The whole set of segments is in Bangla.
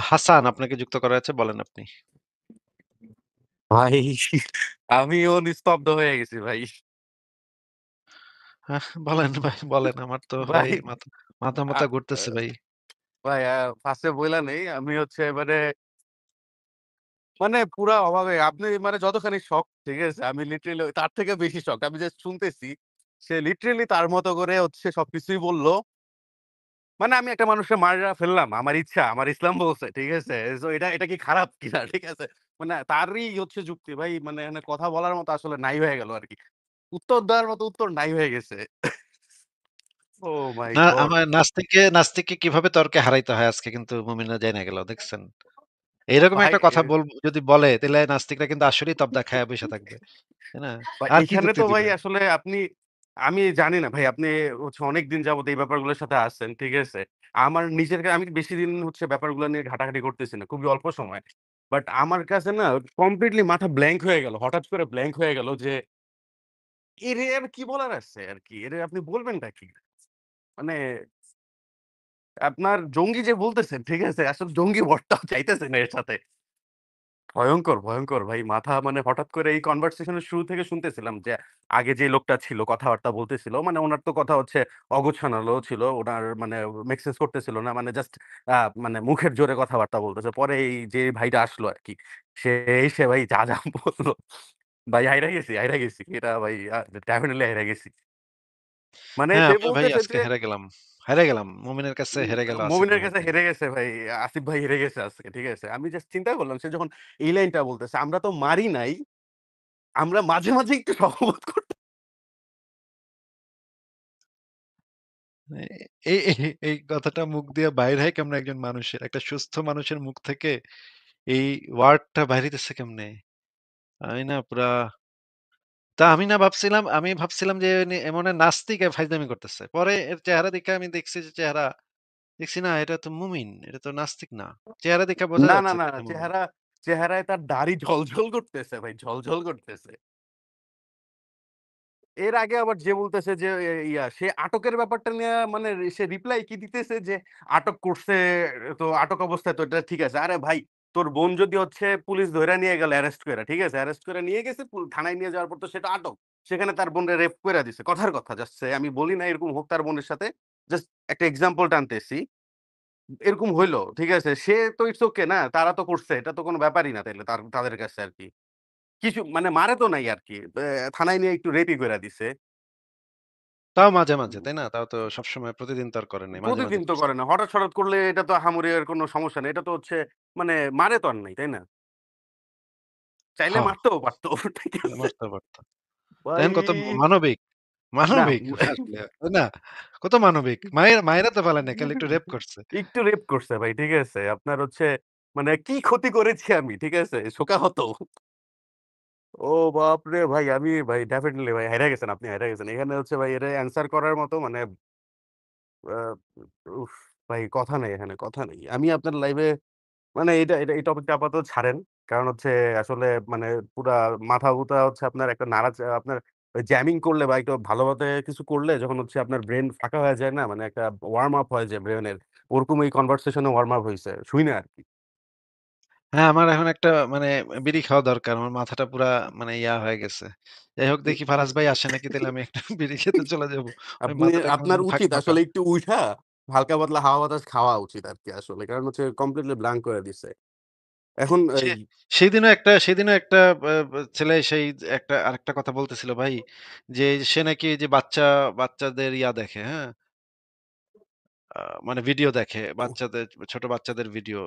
হাসান আপনাকে যুক্ত করা আছে। বলেন আপনি। ভাই আমিও নিস্তব্ধ হয়ে গেছি ভাই। বলেন ভাই বলেন। আমার তো ভাই ভাই মাথা আ মাথা আ ঘুরতেছে ভাই। ভাই ফার্স্ট এ বইলা নেই। আমি হচ্ছে মানে পুরা অবাক হয়ে আপনি মানে যতখানি শকড, ঠিক আছে? আমি লিটারেলি তার থেকে বেশি শকড। আমি জাস্ট শুনতেছি। সে লিটারেলি তার মতো করে হচ্ছে সবকিছুই বলল। মানে আমি একটা মানুষকে মাইরা ফেললাম। আমার ইচ্ছা, আমার ইসলাম বলছে। ঠিক আছে? সো এটা কি খারাপ কিনা? ঠিক আছে? মানে তারই হচ্ছে যুক্তি ভাই, মানে এখানে কথা বলার মতো আসলে নাই হয়ে গেল আরকি। উত্তর দেওয়ার মতো উত্তর নাই হয়ে গেছে। ওহ মাই না গড! আমার নাস্তিককে কিভাবে তর্কে হারাইতে হয় আজকে কিন্তু মুমিনরা জাইনা গেল। দেখছেন? এইরকম ভাই একটা কথা যদি বলে তাইলে নাস্তিকরা কিন্তু আসলেই তবদা খায়া বইসা থাকবে। তাই না? ভাই আর কি এইখানে যুক্তি তো ভাই দিবে? আসলে আমি জানি না ভাই, আপনি হচ্ছে অনেকদিন যাবত এই ব্যাপারগুলোর সাথে আছেন। ঠিক আছে? আমার নিজের আমি বেশি দিন হচ্ছে ব্যাপারগুলো নিয়ে ঘাটাঘাটি করতেছি না। খুবই অল্প সময়। বাট আমার কাছে না কমপ্লিটলি মাথা ব্ল্যাংক হয়ে গেল। হঠাৎ করে ব্ল্যাংক হয়ে গেল যে এর আর কি বলার আছে আরকি? এর আপনি বলবেনটা কি? মানে আপনার জঙ্গি যে বলতেছেন, ঠিক আছে? আসলে জঙ্গি ভট্টাও চাইতেছে না এর সাথে। ভয়ংকর, ভয়ংকর ভাই মাথা মানে হঠাৎ করে এই কনভারসেশন এর শুরু থেকে শুনতেছিলাম যে আগে যে লোকটা ছিল কথাবার্তা বলতেছিল। মানে উনার তো কথা হচ্ছে অগোছালো ছিল। উনার মানে মেক সেন্স করতেছিল না। মানে জাস্ট আ মানে মুখের জোরে কথাবার্তা বলতেছে। পরে এই যে ভাইটা আসলো আরকি। সে এসে ভাই যা বলল, ভাই হাইরা গেছি, হাইরা গেছি। এটা ভাই ডেফিনিটলি হাইরা গেছি। মানে হ্যাঁ, সে আমিও ভাই বলতেছে আজকে যে হেরে গেলাম। হেরে গেলাম। মুমিনের কাছে হেরে গেল আসিফ মুমিনের ভাই কাছে আজকে। হেরে গেছে ভাই। আসিফ ভাই হেরে গেছে আজকে। ঠিক আছে? আমি জাস্ট চিন্তা করলাম সে যখন এই লাইনটা বলতেছে, আমরা তো মারি নাই। আমরা মাঝে একটু সহবত করতে এই কথাটা মুখ দিয়ে বাইর হয় কেমনে একজন মানুষের? একটা সুস্থ মানুষের মুখ থেকে এই ওয়ার্ডটা বাইরিতেছে কেমনে? আমি না পুরা আমি ভাবছিলাম যে মনে হয় নাস্তিক ফাইজলামি করতেছে। পরে এর চেহারা দেখে আমি দেখছি যে দেখছি না এটা তো মুমিন। এটা তো নাস্তিক না। চেহারা দেখে বোঝা না, না, যাচ্ছে না, যে এটা মুমিন। চেহারায় তার দাড়ি ঝলঝল করতেছে ভাই, ঝলঝল করতেছে। এর আগে আবার যে বলতেছে যে সে আটকের ব্যাপারটা নিয়ে মানে সে রিপ্লাই কি দিতেছে যে আটক করছে, তো আটক অবস্থায় তো এটা ঠিক আছে। আরে ভাই, তোর বোন যদি হচ্ছে পুলিশ ধইরা নিয়ে গেল অ্যারেস্ট কইরা, ঠিক আছে? অ্যারেস্ট করে নিয়ে গেছে, থানায় নিয়ে যাওয়ার পর তো সেটা আটক। সেখানে তার বোনরে রেপ কইরা দিছে। কথার কথা জাস্ট আমি বলি না এরকম হোক তার বোনের সাথে। জাস্ট একটা এক্সাম্পল টানতেছি। এরকম হইলো, ঠিক আছে? সে তো ইটস ওকে না? তারা তো করছে। এটা তো কোন ব্যাপারই না তাইলে তাদের কাছে আরকি। কিছু মানে মারে তো নাই আরকি। থানায় নিয়ে একটু রেপই কইরা দিছে। তাও মাঝে, তাই না? তাও তো সবসময় প্রতিদিন তো আর করে নাই। মাঝে প্রতিদিন তো করছে। করে না। হঠাৎ করলে এটা তো আহামরি আর কোন সমস্যা নেই। এটা তো হচ্ছে মানে মারে তো আর নাই, তাই না? চাইলে হ্যাঁ, মারতেও পারত। ঠিক আছে? মারতে পারত। ভাই দেখেন কত মানবিক, না মানবিক আসলে, তাই না? কত মানবিক। মাইরা তো ফেলে নাই, খালি একটু রেপ করছে। একটু রেপ করছে ভাই, ঠিক আছে? আপনার হচ্ছে মানে কি ক্ষতি করেছি আমি, ঠিক আছে? শোকাহত। ও বাপরে ভাই! আমি ভাই ডেফিনিটলি ভাই হাইরা গেছেন, আপনি হাইরা গেছেন। এখানে হচ্ছে ভাই এটা অ্যান্সার করার মতো মানে আ উফ ভাই কথা নেই এখানে, কথা নেই। আমি আপনার লাইভে মানে এই টপিকটা আপাতত ছাড়েন। কারণ হচ্ছে আসলে মানে পুরা মাথা-মুথা হচ্ছে আপনার একটা আপনার জ্যামিং করলে বা একটু ভালোভাবে কিছু করলে যখন হচ্ছে আপনার ব্রেইন ফাঁকা হয়ে যায় না? মানে একটা ওয়ার্ম আপ হয়ে যায় ব্রেইনের। ওরকম এই কনভারসেশন এ ওয়ার্ম আপ হইছে। শুইনা আরকি। হ্যাঁ, আমার এখন একটা বিড়ি খাওয়া দরকার। আমার মাথাটা পুরা হয়ে গেছে। যাই হোক দেখি ফারাজ ভাই আসে নাকি তাইলে আমি একটা বিড়ি খেতে চলে যাবো। ওই মাথাটা কেমন আপনার যেন উচিত ফাঁকা। আসলে একটু উইঠা হালকা পাতলা হাওয়া বাতাস খাওয়া উচিত আরকি আসলে। কারণ হচ্ছে কমপ্লিটলি ব্ল্যাংক করে দিছে। এখন সে এই সেদিনও একটা আ বা ছেলে আরেকটা কথা বলতেছিল ভাই, যে সে নাকি যে বাচ্চাদের দেখে, হ্যাঁ? আ মানে ভিডিও দেখে। ছোট বাচ্চাদের ভিডিও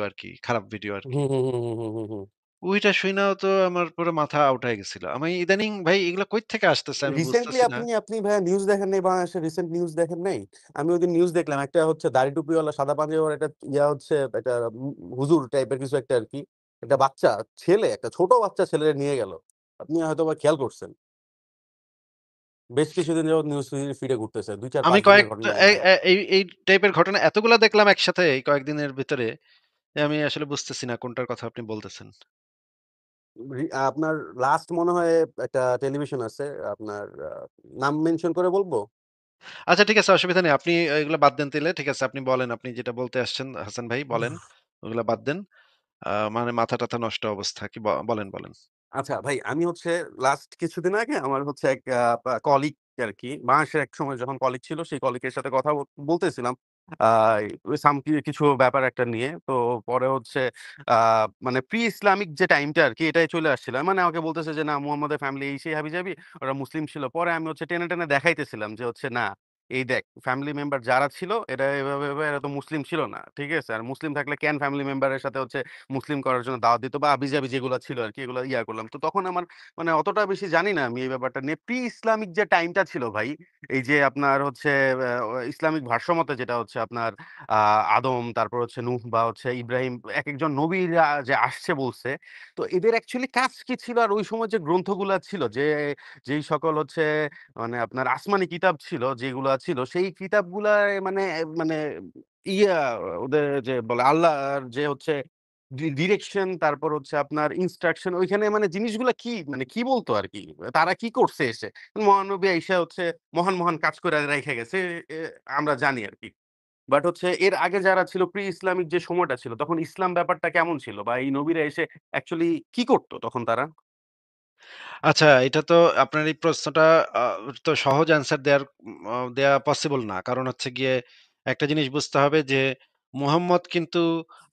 আরকি, খারাপ ভিডিও হুম, আরকি। হুম, হুম, হুম, হুম, হুম, হুম। ওইটা শুইনাও তো আমার পুরো মাথা আউট হয়ে গেছিল। আমি ইদানিং ভাই এগুলা কই থেকে আসতেছে আমি রিসেন্টলি বুঝতেছি না। আপনি ভাইয়া নিউজ দেখেন নাই বাংলাদেশের রিসেন্ট নিউজ দেখেন নাই? আমি ওইদিন নিউজ দেখলাম। একটা হচ্ছে দাড়ি টুপিওয়ালা সাদা পাঞ্জাবিওয়ালা একটা হচ্ছে একটা হুজুর টাইপের কিছু একটা আরকি। একটা বাচ্চা ছেলে, একটা ছোট বাচ্চা ছেলেরে নিয়ে গেল। আপনি হয়তোবা খেয়াল করছেন। বেশ কিছুদিন যাবৎ নিউজ ফিডে ঘুরতেছে। ২, ৪, আমি ৫ দিনের কয়েকটা ঘটনা মনে এই হয়। এ এই এই টাইপের ঘটনা এতগুলা দেখলাম একসাথে এই কয়েকদিনের ভেতরে যে আমি আসলে বুঝতেছি না কোনটার কথা আপনি বলতেছেন। আপনার লাস্ট মনে হয় একটা টেলিভিশন আছে। আপনার নাম মেনশন করে বলব? আচ্ছা ঠিক আছে, অসুবিধা নেই। আপনি এগুলা বাদ দেন তাইলে। ঠিক আছে আপনি বলেন, আপনি যেটা বলতে আসছেন হাসান ভাই বলেন। ওগুলা বাদ দেন। মানে মাথা-টাথা নষ্ট অবস্থা। কি বলেন, বলেন। আচ্ছা ভাই আমি হচ্ছে লাস্ট কিছুদিন আগে আমার হচ্ছে এক কলিগ আরকি বাংলাদেশের একসময় যখন কলিগ ছিল সেই কলিগের সাথে কথা বলতেছিলাম। আ কিছু ব্যাপার একটা নিয়ে। তো পরে হচ্ছে আ মানে প্রি ইসলামিক যে টাইমটা আরকি এটাই চলে আসছিল। মানে আমাকে বলতেছে যে, "না মুহাম্মদের ফ্যামিলি এই সেই হাবি-জাবি। ওরা মুসলিম ছিল।" পরে আমি হচ্ছে টেনে, টেনে দেখাইতেছিলাম যে হচ্ছে না এই দেখ ফ্যামিলি মেম্বার যারা ছিল এরা এভাবে এরা তো মুসলিম ছিল না। ঠিক আছে? আর মুসলিম থাকলে কেন ফ্যামিলি মেম্বারের সাথে হচ্ছে মুসলিম করার জন্য দাওয়াত দিত বা হাবি-জাবি যেগুলা ছিল আরকি এগুলা ইয়া করলাম। তো তখন আমার মানে অতটা বেশি জানি না আমি এই ব্যাপারটা নিয়ে। প্রি ইসলামিক যে টাইমটা ছিল ভাই, এই যে আপনার হচ্ছে ইসলামিক ভাষ্যমতে যেটা হচ্ছে আপনার আ আদম, তারপর হচ্ছে নূহ বা হচ্ছে ইব্রাহিম একেকজন নবীরা যে আসছে বলছে। তো এদের অ্যাকচুয়ালি কাজ কি ছিল? আর ওই সময় যে গ্রন্থগুলা ছিল যেই সকল হচ্ছে মানে আপনার আসমানি কিতাব ছিল যেগুলা ছিল সেই কিতাবগুলায় মানে ইয়া ওদের যে বলে আল্লাহর যে হচ্ছে ডিরেকশন তারপর হচ্ছে আপনার ইনস্ট্রাকশন ওইখানে মানে জিনিসগুলা কি মানে কি বলতো আরকি? তারা কি করছে এসে? মহানবী আইসা হচ্ছে মহান, মহান কাজ করে রাইখা গেছে এ আমরা জানি আরকি। বাট হচ্ছে এর আগে যারা ছিল প্রি ইসলামিক যে সময়টা ছিল তখন ইসলাম ব্যাপারটা কেমন ছিল? বা এই নবীরা এসে অ্যাকচুয়ালি কি করত তখন তারা? আচ্ছা, এটা তো আপনার এই প্রশ্নটা আ তো সহজ অ্যান্সার দেয়া পসিবল না। কারণ হচ্ছে গিয়ে একটা জিনিস বুঝতে হবে যে মুহাম্মদ কিন্তু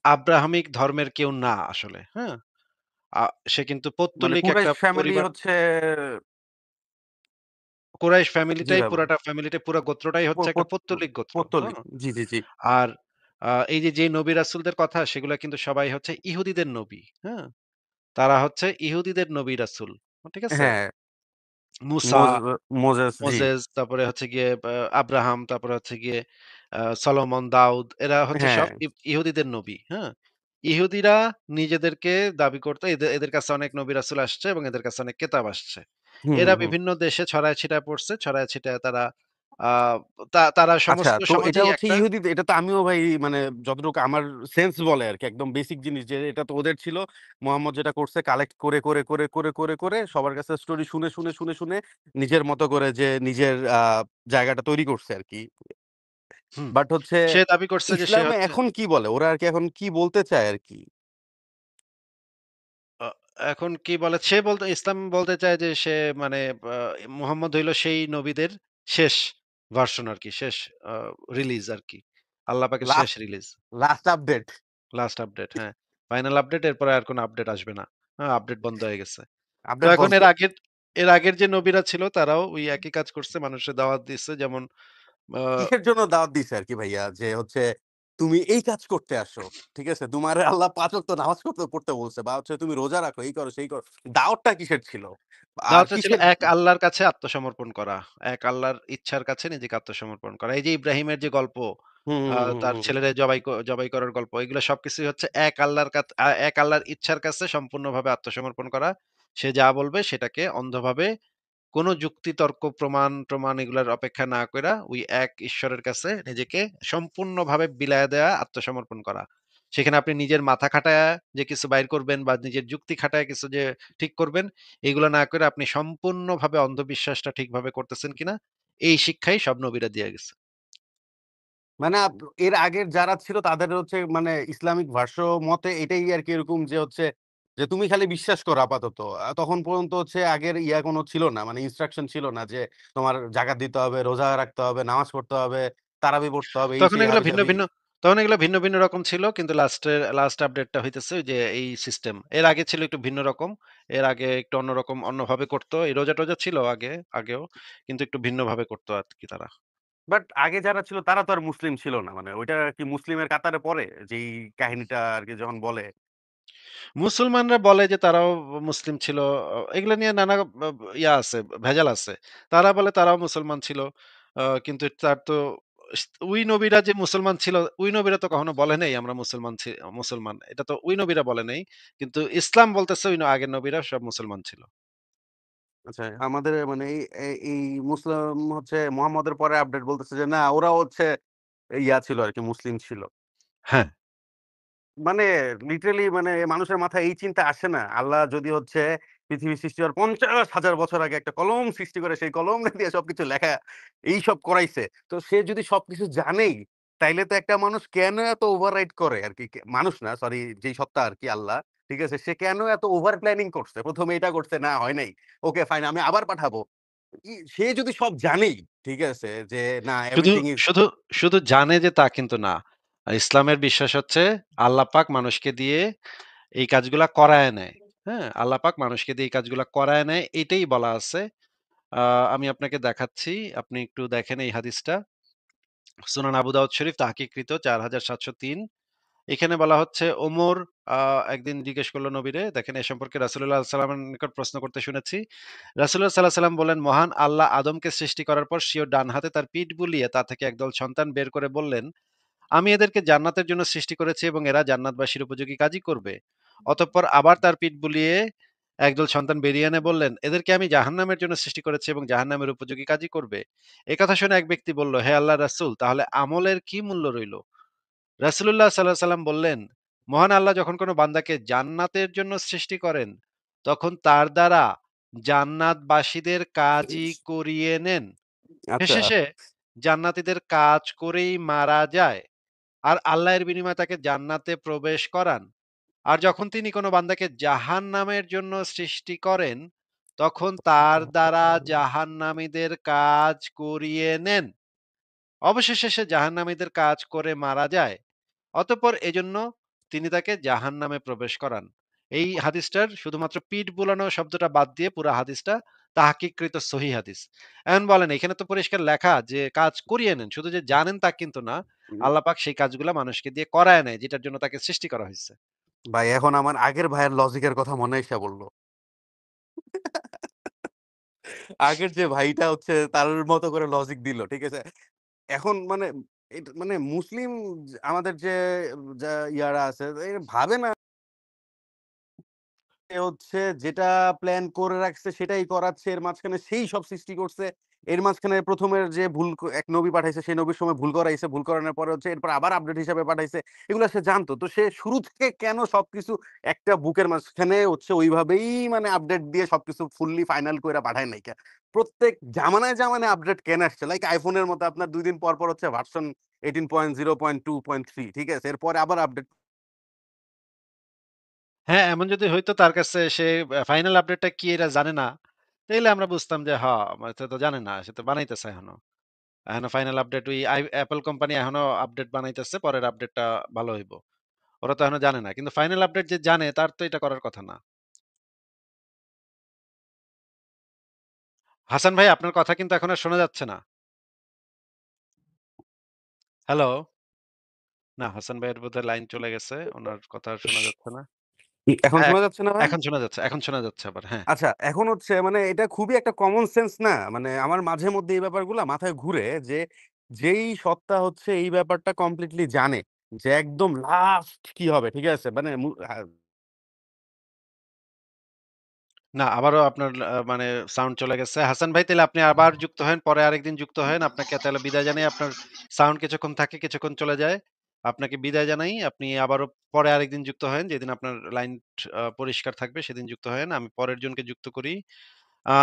আব্রাহামিক ধর্মের কেউ না আসলে। হ্যাঁ? আ সে কিন্তু মানে পৌত্তলিক একটা কুরাইশ ফ্যামিলি পরিবার হচ্ছে কুরাইশ জি ফ্যামিলিটাই ভাই বলুন। পুরাটা পুরা গোত্রটাই প হচ্ছে একটা পত পৌত্তলিক গোত্র। পৌত্তলিক। হ্যাঁ? জি, জি, জি। আর এই যে নবী রাসূলদের কথা সেগুলা কিন্তু সবাই হচ্ছে ইহুদিদের নবী। হ্যাঁ? তারা হচ্ছে ইহুদিদের নবী রাসূল। ঠিক আছে? হ্যাঁ, মুসা, মোজ মোজেস জি। মোজেস, তারপরে হচ্ছে গিয়ে আব্রাহাম, তারপরে হচ্ছে গিয়ে সলোমন, দাউদ এরা হচ্ছে হ্যাঁ। সব ইহুদিদের নবী। হ্যাঁ? ইহুদিরা নিজেদের দাবি করত এদের কাছে অনেক নবী রাসূল আসছে এবং এদের কাছে অনেক কেতাব আসছে। হুম, এরা হুম। বিভিন্ন দেশে ছড়ায় ছিটায় পড়ছে। ছড়ায় ছিটায় তারা আ তারা আচ্ছা সমস্ত তো এটা সমাজেই হচ্ছে একটা ইহুদিদের এটা তো আমিও ভাই মানে যতটুকু আমার সেন্স বলে আরকি একদম বেসিক জিনিস যে এটা তো ওদের ছিল। মোহাম্মদ যেটা করছে কালেক্ট করে সবার কাছে স্টোরি শুনে নিজের মতো করে যে নিজের জায়গাটা তৈরি করছে আরকি। হুম, বাট হচ্ছে সে দাবি করছে যে সে ইসলামে হচ্ছে এখন কি বলে? ওরা আরকি এখন কি বলতে চায় আরকি? আ এখন কি বলে? সে বলতে ইসলাম বলতে চায় যে সে মানে আ মুহাম্মদ হইল সেই নবীদের শেষ ভার্সন আরকি। শেষ আ রিলিজ আরকি। আল্লাহ পাকের শেষ last release. Last update. Last update হ্যাঁ। ফাইনাল আপডেট এরপরে আর কোন আপডেট আসবে না। হ্যাঁ, আপডেট বন্ধ হয়ে গেছে। তো আপডেট এখন বন্ধ। এর আগের যে নবীরা ছিল তারাও ওই একই কাজ করছে। মানুষের দাওয়াত দিচ্ছে যেমন আ কিসের জন্য দাওয়াত দিছে আরকি ভাইয়া? যে হচ্ছে তুমি এই কাজ করতে আসো। ঠিক আছে? তোমারে আল্লাহ ৫ ওয়াক্ত নামাজ পড়তে বলছে বা হচ্ছে তুমি রোজা রাখো, এই করো, সেই করো। দাওয়াতটা কিসের ছিল? আর দাওয়াতটা ছিল কিসের এক আল্লাহর কাছে আত্মসমর্পণ করা। এক আল্লাহর ইচ্ছার কাছে নিজেকে আত্মসমর্পণ করা। এই যে ইব্রাহিমের যে গল্প, হুম, হুম, হুম, তার হুম। ছেলেরে জবাই করার গল্প, এগুলো সবকিছুই হচ্ছে এক আল্লাহর ইচ্ছার কাছে সম্পূর্ণভাবে আত্মসমর্পণ করা। সে যা বলবে সেটাকে অন্ধভাবে কোন যুক্তি, তর্ক, প্রমাণ-টমাণ এগুলার অপেক্ষা না কইরা ওই এক ঈশ্বরের কাছে নিজেকে সম্পূর্ণভাবে বিলায়া দেয়া, আত্মসমর্পণ করা। সেখানে আপনি নিজের মাথা খাটায়া যে কিছু বাইর করবেন বা নিজের যুক্তি খাটায়া কিছু যে ঠিক করবেন, এগুলা না করে আপনি সম্পূর্ণভাবে অন্ধবিশ্বাসটা ঠিকভাবে করতেছেন কিনা, এই শিক্ষাই সব নবীরা দিয়ে গেছে। মানে এর আগের যারা ছিল তাদের হচ্ছে মানে ইসলামিক ভাষ্য মতে এটাই আরকি এরকম যে হচ্ছে যে তুমি খালি বিশ্বাস করো আপাতত। তখন পর্যন্ত হচ্ছে আগের কোনো ছিল না। মানে ইনস্ট্রাকশন ছিল না যে তোমার জাকাত দিতে হবে, রোজা রাখতে হবে, নামাজ পড়তে হবে, তারাবি পড়তে হবে, এই তখন সেই এগুলা ভিন্ন, হাবি-জাবি। ভিন্ন তখন এগুলা ভিন্ন, ভিন্ন রকম ছিল। কিন্তু লাস্ট আপডেটটা হইতেছে ওই যে এই সিস্টেম। এর আগে ছিল একটু ভিন্ন রকম। এর আগে একটু অন্যরকম অন্যভাবে করত। এই রোজা-টোজা ছিল আগেও। কিন্তু একটু ভিন্নভাবে করত আরকি তারা। বাট আগে যারা ছিল তারা তো আর মুসলিম ছিল না। মানে ওইটা কি মুসলিমের কাতারে পড়ে? যেই কাহিনীটা আরকি যখন বলে। মুসলমানরা বলে যে তারাও মুসলিম ছিল। এগুলা নিয়ে নানা ইয়া আছে, ভেজাল আছে। তারা বলে তারাও মুসলমান ছিল। কিন্তু তার তো ওই নবীরা যে মুসলমান ছিল, ওই নবীরা তো কখনো বলে নাই আমরা মুসলমান। এটা তো ওই নবীরা বলে নাই। কিন্তু ইসলাম বলতেছে আগের নবীরা সব মুসলমান ছিল। আচ্ছা আমাদের মানে এই মুসলিম হচ্ছে মুহাম্মদের পরে আপডেট বলতেছে যে না ওরাও হচ্ছে ছিল আরকি মুসলিম ছিল। হ্যাঁ। মানে লিটারেলি মানে মানুষের মাথায় এই চিন্তা আসে না। আল্লাহ যদি হচ্ছে পৃথিবী সৃষ্টি হওয়ার ৫০,০০০ বছর আগে একটা কলম সৃষ্টি করে সেই কলম দিয়ে সবকিছু লেখা এইসব করাইছে। তো সে যদি সবকিছু জানেই তাইলে তো একটা মানুষ কেন এত ওভাররাইড করে আরকি? মানুষ না সরি যেই সত্তা আরকি আল্লাহ। ঠিক আছে? সে কেন এত ওভার প্ল্যানিং করছে? ১ম এ এটা করছে, না হয় নাই। ওকে ফাইন আমি আবার পাঠাবো। সে যদি সব জানেই, ঠিক আছে? যে না শুধু, এভরিথিং ইস শুধু, শুধু জানে যে তা কিন্তু না। ইসলামের বিশ্বাস হচ্ছে আল্লাহ পাক মানুষকে দিয়ে এই কাজগুলা করায় নেয়। হ্যাঁ? আল্লাহ পাক মানুষকে দিয়ে এই কাজগুলা করায় নেয়। এটাই বলা আছে। আ আমি আপনাকে দেখাচ্ছি। আপনি একটু দেখেন এই হাদিসটা। সুনান আবু দাউদ শরীফ তাহকিককৃত ৪৭০৩। এখানে বলা হচ্ছে ওমর আ একদিন জিজ্ঞেস করল নবীরে, দেখেন এ সম্পর্কে রাসূলুল্লাহ সাল্লাল্লাহু আলাইহি ওয়াসাল্লামের নিকট প্রশ্ন করতে শুনেছি। রাসূলুল্লাহ সাল্লাল্লাহু আলাইহি ওয়াসাল্লাম বললেন, মহান আল্লাহ আদমকে সৃষ্টি করার পর স্বীয় ডান হাতে তার পিঠ বুলিয়ে তা থেকে একদল সন্তান বের করে বললেন, আমি এদেরকে জান্নাতের জন্য সৃষ্টি করেছি এবং এরা জান্নাতবাসীর উপযোগী কাজই করবে। অতঃপর আবার তার পিঠ বুলিয়ে একদল সন্তান বেরিয়ে এনে বললেন, এদেরকে আমি জাহান্নামের জন্য সৃষ্টি করেছি এবং জাহান্নামের উপযোগী কাজই করবে। একথা শুনে এক ব্যক্তি বলল, হে আল্লাহর রাসূল, তাহলে আমলের কি মূল্য রইল? রাসূলুল্লাহ সাল্লাল্লাহু আলাইহি সাল্লাম বললেন, মহান আল্লাহ যখন কোন বান্দাকে জান্নাতের জন্য সৃষ্টি করেন, তখন তার দ্বারা জান্নাতবাসীদের কাজই করিয়ে নেন। আচ্ছা, শেষে জান্নাতীদের কাজ করেই মারা যায়। আর আল্লাহ এর বিনিময়ে তাকে জান্নাতে প্রবেশ করান। আর যখন তিনি কোন বান্দাকে জাহান্নামের জন্য সৃষ্টি করেন, তখন তার দ্বারা জাহান্নামীদের কাজ করিয়ে নেন। অবশেষে সে জাহান্নামীদের কাজ করে মারা যায়। অতঃপর এজন্য তিনি তাকে জাহান্নামে প্রবেশ করান। এই হাদিসটার শুধুমাত্র পিঠ বুলানো শব্দটা বাদ দিয়ে পুরা হাদিসটা তাহকিককৃত সহিহ হাদিস। এখন বলেন এখানে তো পরিষ্কার লেখা যে কাজ করিয়ে নেন। শুধু যে জানেন তা কিন্তু না। আল্লাহ পাক সেই কাজগুলা মানুষকে দিয়ে করায় নেয় যেটার জন্য তাকে সৃষ্টি করা হইছে। ভাই এখন আমার আগের ভাইয়ের লজিকের কথা মনে আইসা বলল। আগের যে ভাইটা হচ্ছে তার মতো করে লজিক দিল। ঠিক আছে? এখন মানে মানে মুসলিম আমাদের যে যা ইয়ারা আছে ভাবে না এ হচ্ছে যেটা প্ল্যান করে রাখছে সেটাই করাচ্ছে। এর মাঝখানে সেই সব সৃষ্টি করছে। এর মাঝখানে ১ম এর যে ভুল এক নবী পাঠাইছে, সেই নবীর সময় ভুল করাইছে। ভুল করানোর পরে হচ্ছে এরপর আবার আপডেট হিসাবে পাঠাইছে। এগুলা সে জানতো। তো সে শুরু থেকে কেন সবকিছু একটা বুকের মাঝখানে হচ্ছে ওইভাবেই মানে আপডেট দিয়ে সবকিছু ফুললি ফাইনাল কইরা পাঠায় নাইকা। প্রত্যেক জামানায়, জামানায় আপডেট কেন আসছে? লাইক iPhone এর মতো আপনার ২ দিন পর, পর হচ্ছে ভার্সন 18.0.2.3 ঠিক আছে? এরপরে আবার আপডেট হ্যাঁ, এমন যদি হইতো তার কাছে সে ফাইনাল আপডেটটা কি এটা জানে না। তাইলে আমরা বুঝতাম যে সে তো জানে না। সে তো বানাইতেছে এখনো। এখনো ফাইনাল আপডেট ওই Apple কোম্পানি এখনো আপডেট বানাইতেছে। পরের আপডেটটা ভালো হইব। ওরা তো এখনো জানে না। কিন্তু ফাইনাল আপডেট যে জানে তার তো এটা করার কথা না। হাসান ভাই আপনার কথা কিন্তু এখন আর শোনা যাচ্ছে না। হ্যালো? না হাসান ভাইয়ের বোধহয় লাইন চলে গেছে। উনার কথা আর শোনা যাচ্ছে না। এখন হ্যাঁ, শোনা যাচ্ছে না ভাই? এখন শোনা যাচ্ছে। এখন শোনা যাচ্ছে আবার। হ্যাঁ। আচ্ছা, এখন হচ্ছে মানে এটা খুবই একটা কমন সেন্স না? মানে আমার মাঝে মধ্যে এই ব্যাপারগুলা মাথায় ঘুরে যে, যেই সত্তা হচ্ছে এই ব্যাপারটা কমপ্লিটলি জানে যে একদম লাস্ট কি হবে, ঠিক আছে? মানে না আবারও আপনার মানে সাউন্ড চলে গেছে। হাসান ভাই তাইলে আপনি আবার যুক্ত হেন। পরে আরেকদিন যুক্ত হেন। আপনাকে তাহলে বিদায় জানাই। আপনার সাউন্ড কিছুক্ষণ থাকে, কিছুক্ষণ চলে যায়। আপনাকে বিদায় জানাই। আপনি আবারও পরে আরেকদিন যুক্ত হেন। যেদিন আপনার লাইন পরিষ্কার থাকবে সেদিন যুক্ত হেন। আমি পরের জনকে যুক্ত করি। আ